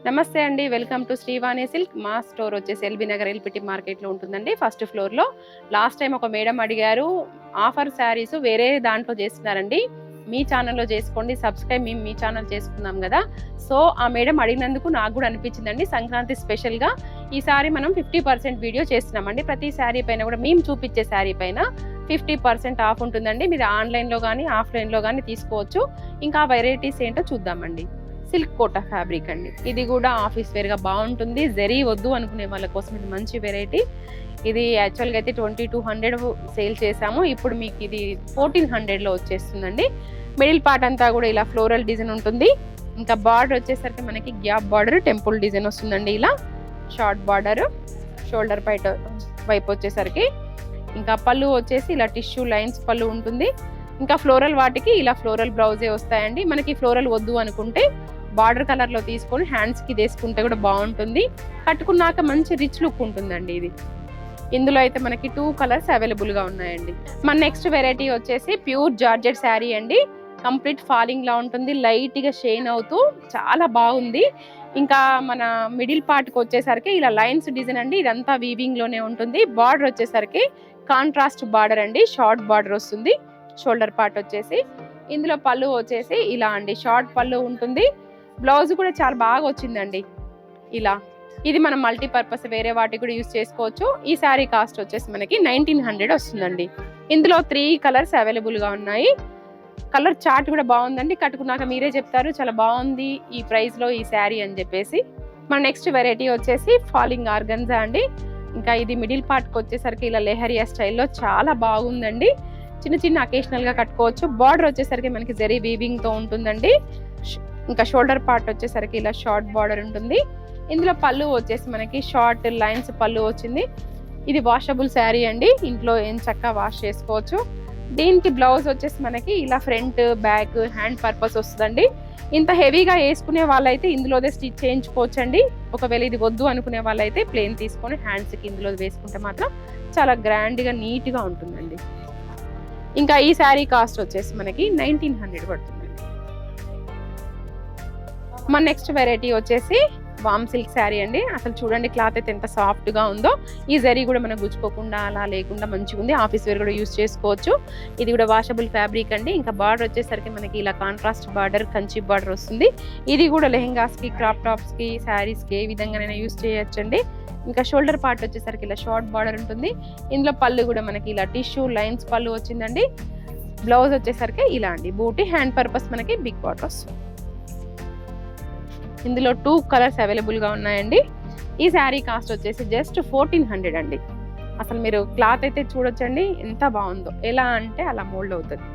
నమస్తే అండి, welcome to Srivani silk. మా స్టోర్ వచ్చేసి ఎల్బీ నగర్ ఎల్పిటి మార్కెట్లో ఉంటుందండి, ఫస్ట్ ఫ్లోర్లో. లాస్ట్ టైం ఒక మేడం అడిగారు ఆఫర్ శారీస్ వేరే దాంట్లో చేస్తున్నారండి, మీ ఛానల్లో చేసుకోండి, సబ్స్క్రైబ్ మీ ఛానల్ చేసుకున్నాం కదా. సో ఆ మేడం అడిగినందుకు నాకు కూడా అనిపించిందండి, సంక్రాంతి స్పెషల్గా ఈసారి మనం 50% వీడియో చేస్తున్నామండి. ప్రతి శారీ పైన కూడా మేము చూపించే శారీ పైన 50% ఆఫ్ ఉంటుందండి. మీరు ఆన్లైన్లో కానీ ఆఫ్లైన్లో కానీ తీసుకోవచ్చు. ఇంకా వెరైటీస్ ఏంటో చూద్దామండి. సిల్క్ కోటా ఫ్యాబ్రిక్ అండి, ఇది కూడా ఆఫీస్ వేర్గా బాగుంటుంది. జరీ వద్దు అనుకునే వాళ్ళ కోసం ఇది మంచి వెరైటీ. ఇది యాక్చువల్గా అయితే 2200 సేల్ చేసాము, ఇప్పుడు మీకు ఇది 1400లో వచ్చేస్తుందండి. మిడిల్ పార్ట్ అంతా కూడా ఇలా ఫ్లోరల్ డిజైన్ ఉంటుంది. ఇంకా బార్డర్ వచ్చేసరికి మనకి గ్యాప్ బార్డర్ టెంపుల్ డిజైన్ వస్తుందండి. ఇలా షార్ట్ బార్డర్ షోల్డర్ వైపు వచ్చేసరికి, ఇంకా పళ్ళు వచ్చేసి ఇలా టిష్యూ లైన్స్ పళ్ళు ఉంటుంది. ఇంకా ఫ్లోరల్ వాటికి ఇలా ఫ్లోరల్ బ్లౌజే వస్తాయండి. మనకి ఫ్లోరల్ వద్దు అనుకుంటే బార్డర్ కలర్లో తీసుకొని హ్యాండ్స్కి తీసుకుంటే కూడా బాగుంటుంది. కట్టుకున్నాక మంచి రిచ్ లుక్ ఉంటుందండి ఇది. ఇందులో అయితే మనకి 2 కలర్స్ అవైలబుల్గా ఉన్నాయండి. మన నెక్స్ట్ వెరైటీ వచ్చేసి ప్యూర్ జార్జెట్ శారీ అండి. కంప్లీట్ ఫాలింగ్ లా ఉంటుంది, లైట్గా షైన్ అవుతూ చాలా బాగుంది. ఇంకా మన మిడిల్ పార్ట్కి వచ్చేసరికి ఇలా లైన్స్ డిజైన్ అండి, ఇదంతా వీవింగ్లోనే ఉంటుంది. బార్డర్ వచ్చేసరికి కాంట్రాస్ట్ బార్డర్ అండి, షార్ట్ బార్డర్ వస్తుంది. షోల్డర్ పార్ట్ వచ్చేసి ఇందులో పళ్ళు వచ్చేసి ఇలా అండి, షార్ట్ పళ్ళు ఉంటుంది. బ్లౌజ్ కూడా చాలా బాగా వచ్చిందండి ఇలా. ఇది మనం మల్టీపర్పస్ వేరే వాటికి కూడా యూజ్ చేసుకోవచ్చు. ఈ శారీ కాస్ట్ వచ్చేసి మనకి 1900 వస్తుందండి. ఇందులో 3 కలర్స్ అవైలబుల్గా ఉన్నాయి. కలర్ చార్ట్ కూడా బాగుందండి, కట్టుకున్నాక మీరే చెప్తారు చాలా బాగుంది ఈ ప్రైస్లో ఈ శారీ అని చెప్పేసి. మన నెక్స్ట్ వెరైటీ వచ్చేసి ఫాలింగ్ ఆర్గన్జా అండి. ఇంకా ఇది మిడిల్ పార్ట్కి వచ్చేసరికి ఇలా లెహరియా స్టైల్లో చాలా బాగుందండి. చిన్న చిన్న అకేషనల్గా కట్టుకోవచ్చు. బార్డర్ వచ్చేసరికి మనకి జరీ వీవింగ్తో ఉంటుందండి. ఇంకా షోల్డర్ పార్ట్ వచ్చేసరికి ఇలా షార్ట్ బార్డర్ ఉంటుంది. ఇందులో పళ్ళు వచ్చేసి మనకి షార్ట్ లైన్స్ పళ్ళు వచ్చింది. ఇది వాషబుల్ శారీ అండి, ఇంట్లో ఏం చక్కగా వాష్ చేసుకోవచ్చు. దీనికి బ్లౌజ్ వచ్చేసి మనకి ఇలా ఫ్రంట్ బ్యాక్ హ్యాండ్ పర్పస్ వస్తుందండి. ఇంత హెవీగా వేసుకునే వాళ్ళైతే ఇందులోదే స్టిచ్ చేయించుకోవచ్చు అండి. ఒకవేళ ఇది వద్దు అనుకునే వాళ్ళైతే ప్లెయిన్ తీసుకొని హ్యాండ్స్కి ఇందులో వేసుకుంటే మాత్రం చాలా గ్రాండ్గా నీట్గా ఉంటుందండి. ఇంకా ఈ శారీ కాస్ట్ వచ్చేసి మనకి 1900 పడుతుందండి. మన నెక్స్ట్ వెరైటీ వచ్చేసి వామ్ సిల్క్ శారీ అండి. అసలు చూడండి క్లాత్ అయితే ఎంత సాఫ్ట్గా ఉందో. ఈ జరీ కూడా మనకు గుచ్చుకోకుండా అలా లేకుండా మంచిగా ఉంది, ఆఫీస్ వేర్ కూడా యూస్ చేసుకోవచ్చు. ఇది కూడా వాషబుల్ ఫ్యాబ్రిక్ అండి. ఇంకా బార్డర్ వచ్చేసరికి మనకి ఇలా కాంట్రాస్ట్ బార్డర్ కంచి బార్డర్ వస్తుంది. ఇది కూడా లెహెంగాస్కి క్రాప్ టాప్స్కి శారీస్కి ఏ విధంగానైనా యూస్ చేయొచ్చండి. ఇంకా షోల్డర్ పార్ట్ వచ్చేసరికి ఇలా షార్ట్ బార్డర్ ఉంటుంది. ఇందులో పళ్ళు కూడా మనకి ఇలా టిష్యూ లైన్స్ పళ్ళు వచ్చిందండి. బ్లౌజ్ వచ్చేసరికి ఇలా అండి, బూటీ హ్యాండ్ పర్పస్ మనకి బిగ్ బార్డర్ వస్తుంది. ఇందులో 2 కలర్స్ అవైలబుల్గా ఉన్నాయండి. ఈ శారీ కాస్ట్ వచ్చేసి జస్ట్ 1400 అండి. అసలు మీరు క్లాత్ అయితే చూడొచ్చండి ఎంత బాగుందో, ఎలా అంటే అలా మోల్డ్ అవుతుంది.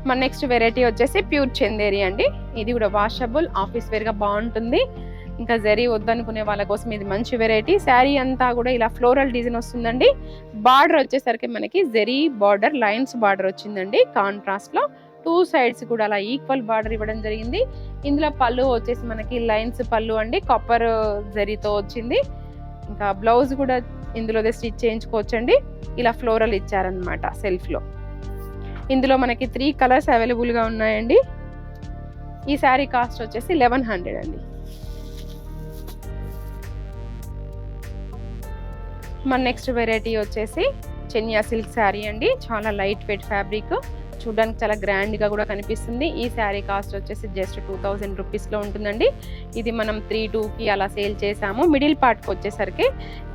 మన నెక్స్ట్ వెరైటీ వచ్చేసి ప్యూర్ చందేరి అండి. ఇది కూడా వాషబుల్ ఆఫీస్ వేర్గా బాగుంటుంది. ఇంకా జరీ వద్దనుకునే వాళ్ళ కోసం ఇది మంచి వెరైటీ. శారీ అంతా కూడా ఇలా ఫ్లోరల్ డిజైన్ వస్తుందండి. బార్డర్ వచ్చేసరికి మనకి జరీ బార్డర్ లైన్స్ బార్డర్ వచ్చిందండి. కాంట్రాస్ట్లో 2 సైడ్స్ కూడా అలా ఈక్వల్ బార్డర్ ఇవ్వడం జరిగింది. ఇందులో పళ్ళు వచ్చేసి మనకి లైన్స్ పళ్ళు అండి, కాపర్ జరీతో వచ్చింది. ఇంకా బ్లౌజ్ కూడా ఇందులో స్టిచ్ చేయించుకోవచ్చండి. ఇలా ఫ్లోరల్ ఇచ్చారనమాట సెల్ఫ్లో. ఇందులో మనకి 3 కలర్స్ అవైలబుల్గా ఉన్నాయండి. ఈ శారీ కాస్ట్ వచ్చేసి 1100 అండి. మన నెక్స్ట్ వెరైటీ వచ్చేసి చెనియా సిల్క్ శారీ అండి. చాలా లైట్ వెయిట్ ఫ్యాబ్రిక్, చూడడానికి చాలా గ్రాండ్గా కూడా కనిపిస్తుంది. ఈ శారీ కాస్ట్ వచ్చేసి జస్ట్ 2000 రూపీస్లో ఉంటుందండి. ఇది మనం 3200కి అలా సేల్ చేసాము. మిడిల్ పార్ట్కి వచ్చేసరికి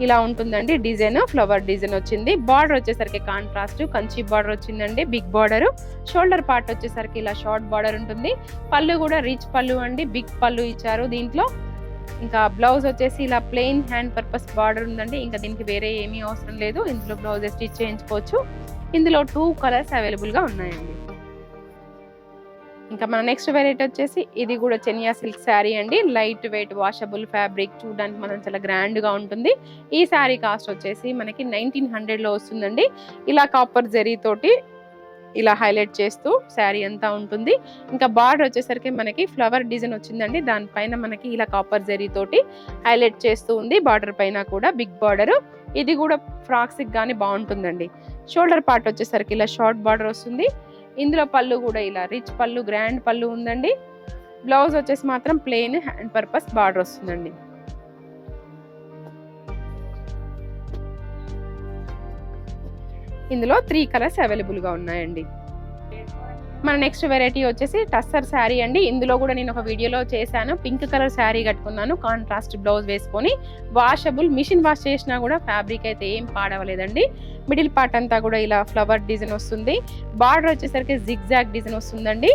ఇలా ఉంటుందండి, డిజైన్ ఫ్లవర్ డిజైన్ వచ్చింది. బార్డర్ వచ్చేసరికి కాంట్రాస్ట్ కంచి బార్డర్ వచ్చిందండి, బిగ్ బార్డర్. షోల్డర్ పార్ట్ వచ్చేసరికి ఇలా షార్ట్ బార్డర్ ఉంటుంది. పళ్ళు కూడా రిచ్ పళ్ళు అండి, బిగ్ పళ్ళు ఇచ్చారు దీంట్లో. ఇంకా బ్లౌజ్ వచ్చేసి ఇలా ప్లెయిన్ హ్యాండ్ పర్పస్ బార్డర్ ఉందండి. ఇంకా దీనికి వేరే ఏమీ అవసరం లేదు, ఇందులో బ్లౌజ్ స్టిచ్ చేయించుకోవచ్చు. ఇందులో 2 కలర్స్ అవైలబుల్గా ఉన్నాయండి. ఇంకా మన నెక్స్ట్ వెరైటీ వచ్చేసి ఇది కూడా చెనియా సిల్క్ శారీ అండి. లైట్ వెయిట్ వాషబుల్ ఫ్యాబ్రిక్, చూడడానికి మనం చాలా గ్రాండ్గా ఉంటుంది. ఈ శారీ కాస్ట్ వచ్చేసి మనకి 1900లో వస్తుందండి. ఇలా కాపర్ జరీ తోటి ఇలా హైలైట్ చేస్తూ శారీ అంతా ఉంటుంది. ఇంకా బార్డర్ వచ్చేసరికి మనకి ఫ్లవర్ డిజైన్ వచ్చిందండి, దానిపైన మనకి ఇలా కాపర్ జరీ తోటి హైలైట్ చేస్తూ ఉంది. బార్డర్ పైన కూడా బిగ్ బార్డర్. ఇది కూడా ఫ్రాక్స్కి కానీ బాగుంటుందండి. షోల్డర్ పార్ట్ వచ్చేసరికి ఇలా షార్ట్ బార్డర్ వస్తుంది. ఇందులో పళ్ళు కూడా ఇలా రిచ్ పళ్ళు గ్రాండ్ పళ్ళు ఉందండి. బ్లౌజ్ వచ్చేసి మాత్రం ప్లెయిన్ హ్యాండ్ పర్పస్ బార్డర్ వస్తుందండి. ఇందులో 3 కలర్స్ అవైలబుల్గా ఉన్నాయండి. మన నెక్స్ట్ వెరైటీ వచ్చేసి టస్సర్ శారీ అండి. ఇందులో కూడా నేను ఒక వీడియోలో చేశాను. పింక్ కలర్ శారీ కట్టుకున్నాను, కాంట్రాస్ట్ బ్లౌజ్ వేసుకొని. వాషబుల్, మిషన్ వాష్ చేసినా కూడా ఫ్యాబ్రిక్ అయితే ఏం పాడవలేదండి. మిడిల్ పార్ట్ అంతా కూడా ఇలా ఫ్లవర్ డిజైన్ వస్తుంది. బార్డర్ వచ్చేసరికి జిగ్జాగ్ డిజైన్ వస్తుందండి.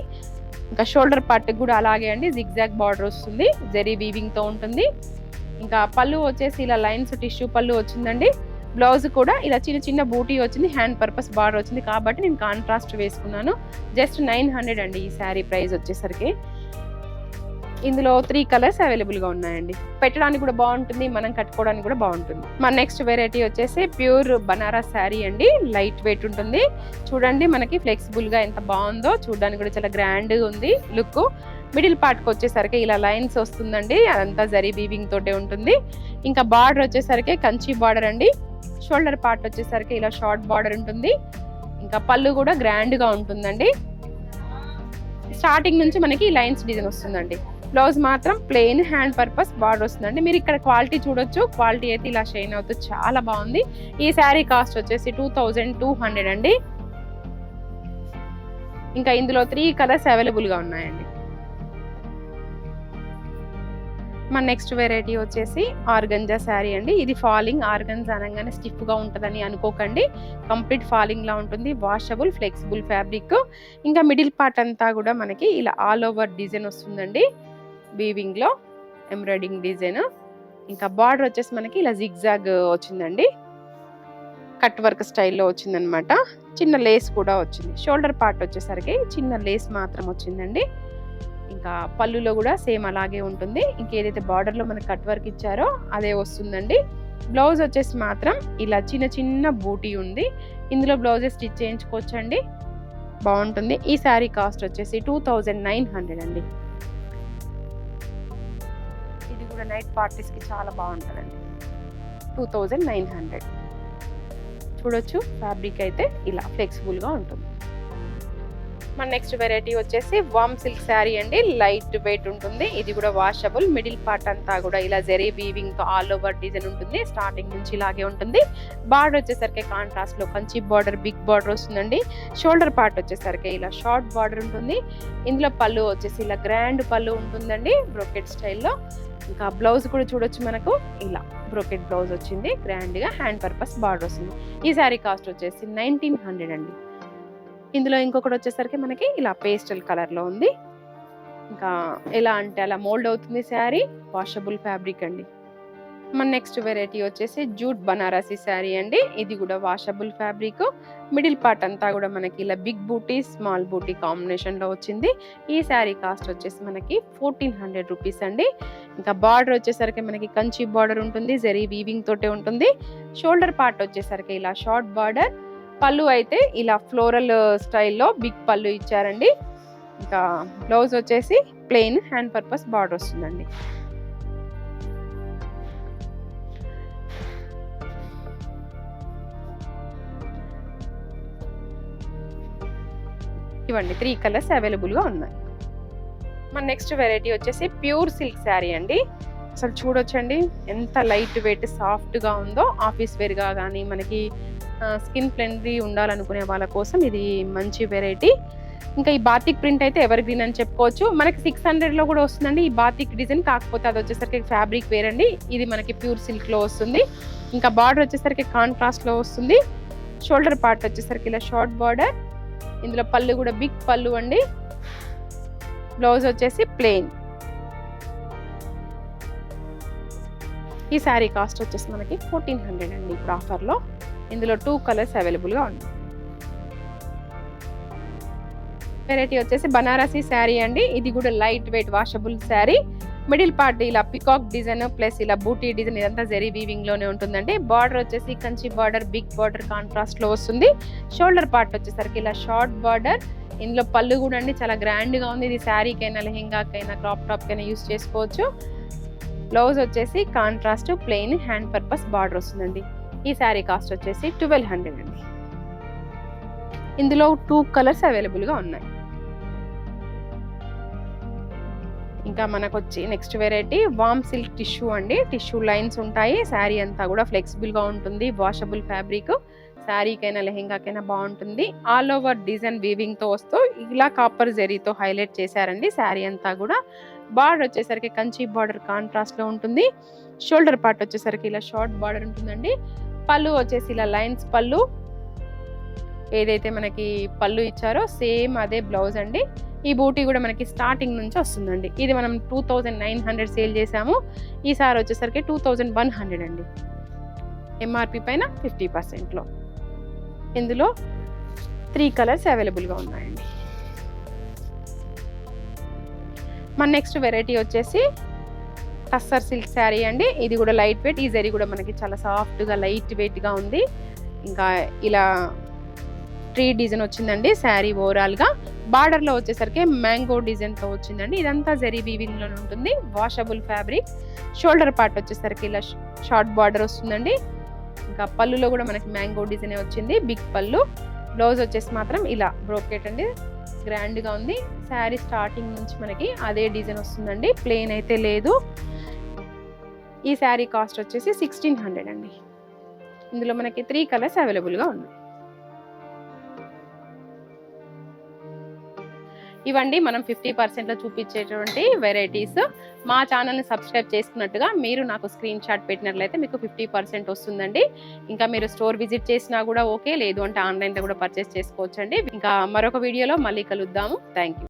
ఇంకా షోల్డర్ పార్ట్ కూడా అలాగే అండి, జిగ్జాగ్ బార్డర్ వస్తుంది, జరీ వీవింగ్తో ఉంటుంది. ఇంకా పళ్ళు వచ్చేసి ఇలా లైన్స్ టిష్యూ పళ్ళు వచ్చిందండి. బ్లౌజ్ కూడా ఇలా చిన్న చిన్న బూటీ వచ్చింది, హ్యాండ్ పర్పస్ బార్డర్ వచ్చింది కాబట్టి నేను కాంట్రాస్ట్ వేసుకున్నాను. జస్ట్ 900 అండి ఈ శారీ ప్రైస్ వచ్చేసరికి. ఇందులో 3 కలర్స్ అవైలబుల్గా ఉన్నాయండి. పెట్టడానికి కూడా బాగుంటుంది, మనం కట్టుకోవడానికి కూడా బాగుంటుంది. మన నెక్స్ట్ వెరైటీ వచ్చేసి ప్యూర్ బనారస్ శారీ అండి. లైట్ వెయిట్ ఉంటుంది. చూడండి మనకి ఫ్లెక్సిబుల్గా ఎంత బాగుందో, చూడడానికి కూడా చాలా గ్రాండ్గా ఉంది లుక్. మిడిల్ పార్ట్కి వచ్చేసరికి ఇలా లైన్స్ వస్తుందండి, అదంతా జరీ వీవింగ్ తోటే ఉంటుంది. ఇంకా బార్డర్ వచ్చేసరికి కంచి బార్డర్ అండి. షోల్డర్ పార్ట్ వచ్చేసరికి ఇలా షార్ట్ బార్డర్ ఉంటుంది. ఇంకా పళ్ళు కూడా గ్రాండ్గా ఉంటుందండి. స్టార్టింగ్ నుంచి మనకి లైన్స్ డిజైన్ వస్తుందండి. బ్లౌజ్ మాత్రం ప్లెయిన్ హ్యాండ్ పర్పస్ బార్డర్ వస్తుందండి. మీరు ఇక్కడ క్వాలిటీ చూడొచ్చు, క్వాలిటీ అయితే ఇలా షైన్ అవుతూ చాలా బాగుంది. ఈ శారీ కాస్ట్ వచ్చేసి 2200 అండి. ఇంకా ఇందులో 3 కలర్స్ అవైలబుల్గా ఉన్నాయండి. మన నెక్స్ట్ వెరైటీ వచ్చేసి ఆర్గంజా శారీ అండి. ఇది ఫాలింగ్, ఆర్గంజా అనగానే స్టిఫ్గా ఉంటుందని అనుకోకండి, కంప్లీట్ ఫాలింగ్ లా ఉంటుంది. Washable, flexible fabric. ఇంకా మిడిల్ పార్ట్ అంతా కూడా మనకి ఇలా ఆల్ ఓవర్ డిజైన్ వస్తుందండి, వీవింగ్లో ఎంబ్రాయిడింగ్ డిజైన్. ఇంకా బార్డర్ వచ్చేసి మనకి ఇలా జిగ్జాగ్ వచ్చిందండి, కట్ వర్క్ స్టైల్లో వచ్చిందనమాట. చిన్న లేస్ కూడా వచ్చింది. షోల్డర్ పార్ట్ వచ్చేసరికి చిన్న లేస్ మాత్రం వచ్చిందండి. ఇంకా పళ్ళులో కూడా సేమ్ అలాగే ఉంటుంది. ఇంకేదైతే బార్డర్లో మనకి కట్ వర్క్ ఇచ్చారో అదే వస్తుందండి. బ్లౌజ్ వచ్చేసి మాత్రం ఇలా చిన్న చిన్న బూటీ ఉంది. ఇందులో బ్లౌజే స్టిచ్ చేయించుకోవచ్చండి, బాగుంటుంది. ఈ శారీ కాస్ట్ వచ్చేసి 2900 అండి. ఇది కూడా నైట్ పార్టీస్కి చాలా బాగుంటుందండి. 2900. చూడొచ్చు ఫ్యాబ్రిక్ అయితే ఇలా ఫ్లెక్సిబుల్గా ఉంటుంది. మన నెక్స్ట్ వెరైటీ వచ్చేసి వామ్ సిల్క్ శారీ అండి. లైట్ వెయిట్ ఉంటుంది. ఇది కూడా వాషబుల్. మిడిల్ పార్ట్ అంతా కూడా ఇలా జరీ వీవింగ్ తో ఆల్ ఓవర్ డిజైన్ ఉంటుంది. స్టార్టింగ్ నుంచి ఇలాగే ఉంటుంది. బార్డర్ వచ్చేసరికి కాంట్రాస్ట్ లో కంచి బార్డర్, బిగ్ బార్డర్ వస్తుందండి. షోల్డర్ పార్ట్ వచ్చేసరికి ఇలా షార్ట్ బార్డర్ ఉంటుంది. ఇందులో పళ్ళు వచ్చేసి ఇలా గ్రాండ్ పళ్ళు ఉంటుందండి, బ్రోకెట్ స్టైల్లో. ఇంకా బ్లౌజ్ కూడా చూడొచ్చు, మనకు ఇలా బ్రోకెట్ బ్లౌజ్ వచ్చింది, గ్రాండ్ గా హ్యాండ్ పర్పస్ బార్డర్ వస్తుంది. ఈ శారీ కాస్ట్ వచ్చేసి 1900 అండి. ఇందులో ఇంకొకటి వచ్చేసరికి మనకి ఇలా పేస్టల్ కలర్లో ఉంది. ఇంకా ఎలా అంటే అలా మోల్డ్ అవుతుంది శారీ, వాషబుల్ ఫ్యాబ్రిక్ అండి. మన నెక్స్ట్ వెరైటీ వచ్చేసి జూట్ బనారసీ శారీ అండి. ఇది కూడా వాషబుల్ ఫ్యాబ్రిక్. మిడిల్ పార్ట్ అంతా కూడా మనకి ఇలా బిగ్ బూటీ, స్మాల్ బూటీ కాంబినేషన్లో వచ్చింది. ఈ శారీ కాస్ట్ వచ్చేసి మనకి 1400 రూపీస్ అండి. ఇంకా బార్డర్ వచ్చేసరికి మనకి కంచి బార్డర్ ఉంటుంది, జరీ వీవింగ్ తోటే ఉంటుంది. షోల్డర్ పార్ట్ వచ్చేసరికి ఇలా షార్ట్ బార్డర్. పళ్ళు అయితే ఇలా ఫ్లోరల్ స్టైల్లో బిగ్ పళ్ళు ఇచ్చారండి. ఇంకా బ్లౌజ్ వచ్చేసి ప్లెయిన్ హ్యాండ్ పర్పస్ బార్డర్ వస్తుందండి. ఇవ్వండి 3 కలర్స్ అవైలబుల్గా ఉన్నాయి. మన నెక్స్ట్ వెరైటీ వచ్చేసి ప్యూర్ సిల్క్ శారీ అండి. అసలు చూడొచ్చండి ఎంత లైట్ వెయిట్ సాఫ్ట్గా ఉందో. ఆఫీస్ వేర్గా కానీ మనకి స్కిన్ ఫ్రెండ్లీ ఉండాలనుకునే వాళ్ళ కోసం ఇది మంచి వెరైటీ. ఇంకా ఈ బాతిక్ ప్రింట్ అయితే ఎవర్ గ్రీన్ అని చెప్పుకోవచ్చు. మనకి 600లో కూడా వస్తుందండి ఈ బాతిక్ డిజైన్. కాకపోతే అది వచ్చేసరికి ఫ్యాబ్రిక్ వేరండి, ఇది మనకి ప్యూర్ సిల్క్లో వస్తుంది. ఇంకా బార్డర్ వచ్చేసరికి కాంట్రాస్ట్లో వస్తుంది. షోల్డర్ పార్ట్ వచ్చేసరికి ఇలా షార్ట్ బార్డర్. ఇందులో పళ్ళు కూడా బిగ్ పళ్ళు అండి. బ్లౌజ్ వచ్చేసి ప్లెయిన్. ఈ శారీ కాస్ట్ వచ్చేసి మనకి 1400 అండి ఇప్పుడు ఆఫర్లో. ఇందులో 2 కలర్స్ అవైలబుల్గా ఉన్నాయి. వెరైటీ వచ్చేసి బనారసీ శారీ అండి. ఇది కూడా light weight washable sari. Middle part ఇలా పికాక్ డిజైన్ ప్లస్ ఇలా బూటీ డిజైన్, ఇదంతా జరీ వీవింగ్ లోనే ఉంటుందండి. బార్డర్ వచ్చేసి Kanchi border, big border contrast లో వస్తుంది. షోల్డర్ పార్ట్ వచ్చేసరికి ఇలా షార్ట్ బార్డర్. ఇందులో పళ్ళు కూడా అండి చాలా గ్రాండ్ గా ఉంది. ఇది శారీకైనా, లెహెంగాకైనా, క్రాప్ టాప్ కైనా యూస్ చేసుకోవచ్చు. బ్లౌజ్ వచ్చేసి contrast plain hand purpose border వస్తుందండి. ఈ శారీ కాస్ట్ వచ్చేసి 1200 అండి. ఇందులో 2 కలర్స్ అవైలబుల్గా ఉన్నాయి. ఇంకా మనకు వచ్చి నెక్స్ట్ వెరైటీ వామ్ సిల్క్ టిష్యూ అండి. టిష్యూ లైన్స్ ఉంటాయి. శారీ అంతా కూడా ఫ్లెక్సిబుల్గా ఉంటుంది. Washable fabric. శారీకైనా లెహెంగాకైనా బాగుంటుంది. ఆల్ ఓవర్ డిజైన్ వీవింగ్తో వస్తూ ఇలా కాపర్ జెరీతో హైలైట్ చేశారండి శారీ అంతా కూడా. బార్డర్ వచ్చేసరికి కంచి బార్డర్ కాంట్రాస్ట్లో ఉంటుంది. షోల్డర్ పార్ట్ వచ్చేసరికి ఇలా షార్ట్ బార్డర్ ఉంటుందండి. పళ్ళు వచ్చేసి ఇలా లైన్స్ పళ్ళు. ఏదైతే మనకి పళ్ళు ఇచ్చారో సేమ్ అదే బ్లౌజ్ అండి. ఈ బూటీ కూడా మనకి స్టార్టింగ్ నుంచి వస్తుందండి. ఇది మనం 2900 సేల్ చేసాము. ఈసారి వచ్చేసరికి 2100 అండి. ఎంఆర్పి పైన 50%లో. ఇందులో 3 కలర్స్ అవైలబుల్గా ఉన్నాయండి. మన నెక్స్ట్ వెరైటీ వచ్చేసి టస్సర్ సిల్క్ శారీ అండి. ఇది కూడా లైట్ వెయిట్. ఈ జరీ కూడా మనకి చాలా సాఫ్ట్గా లైట్ వెయిట్గా ఉంది. ఇంకా ఇలా ట్రీ డిజైన్ వచ్చిందండి శారీ ఓవరాల్గా. బార్డర్లో వచ్చేసరికి మ్యాంగో డిజైన్తో వచ్చిందండి. ఇదంతా జరీ వీవింగ్లోనే ఉంటుంది. Washable fabric. షోల్డర్ పార్ట్ వచ్చేసరికి ఇలా షార్ట్ బార్డర్ వస్తుందండి. ఇంకా పళ్ళులో కూడా మనకి మ్యాంగో డిజైన్ వచ్చింది. బిగ్ పళ్ళు. బ్లౌజ్ వచ్చేసి మాత్రం ఇలా బ్రోకెట్ అండి. గ్రాండ్గా ఉంది. శారీ స్టార్టింగ్ నుంచి మనకి అదే డిజైన్ వస్తుందండి. ప్లెయిన్ అయితే లేదు. ఈ శారీ కాస్ట్ వచ్చేసి 1600 అండి. ఇందులో మనకి 3 కలర్స్ అవైలబుల్గా ఉన్నాయి. ఇవండి మనం 50%లో చూపించేటువంటి వెరైటీస్. మా ఛానల్ని సబ్స్క్రైబ్ చేసుకున్నట్టుగా మీరు నాకు స్క్రీన్ షాట్ పెట్టినట్లయితే మీకు 50% వస్తుందండి. ఇంకా మీరు స్టోర్ విజిట్ చేసినా కూడా ఓకే, లేదు అంటే ఆన్లైన్లో కూడా పర్చేస్ చేసుకోవచ్చండి. ఇంకా మరొక వీడియోలో మళ్ళీ కలుద్దాము. Thank you.